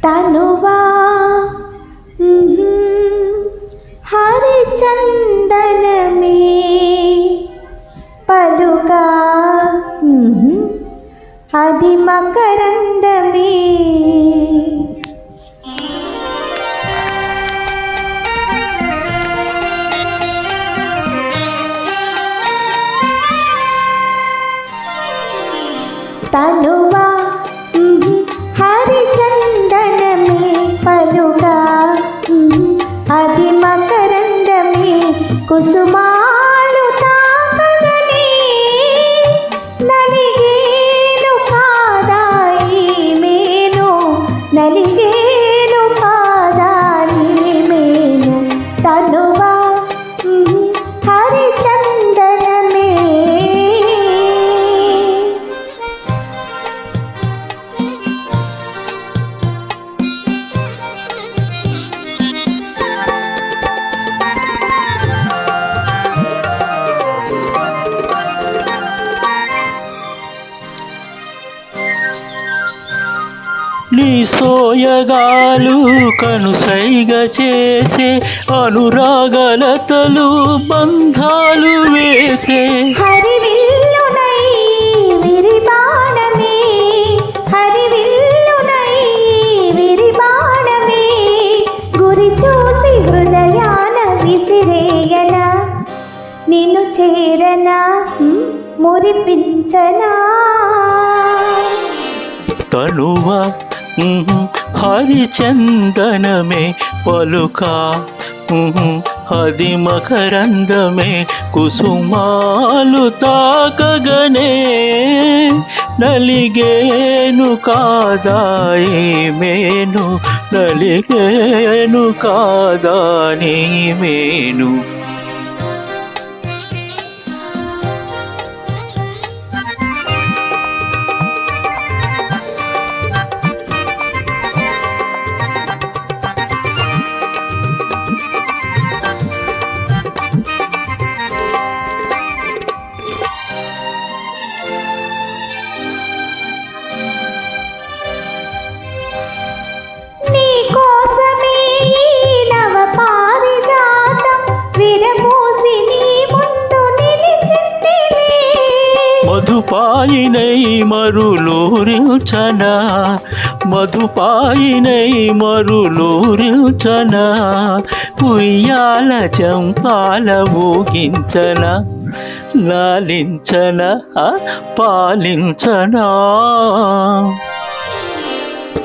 తనువా హరిచందనమే పలుకా అది మకరందమే. తనువా హరిచందనమే పలుగా అది మకరందమే కుసుమాలు తాకగనే నలిగేను కాదాయి మేను నలిగేను కాదాయి మేను తనువా హరిచందనమే. నీ సోయగాలు కనుసైగ చేసే అనురాగలతలు బంధాలు వేసే హరివిల్లునై విరిబాణమే హరివిల్లునై విరిబాణమే గురి చూసి హృదయాన విసిరేయనా నిన్ను చేరనా మురిపించనా. తనువా హరిచందనమే పలుకా అది మకరందమే కుసుమాలు తాకగనే నలిగేను కాదాయి మేను నలిగేను కాదాని మేను. మధుపాయినై మరులూరించనా మధుపాయినై మరులూరించనా ఉయ్యాల చంపాల ఊగించనా లాలించనా పాలించనా.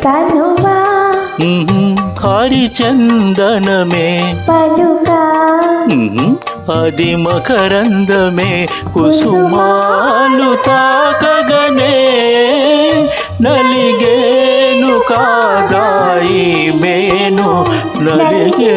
తనువా హరిచందనమే పలుకా అది మకరందమే కుసుమాలు తాకగనే నలిగేను కాదాయి మేను నలిగే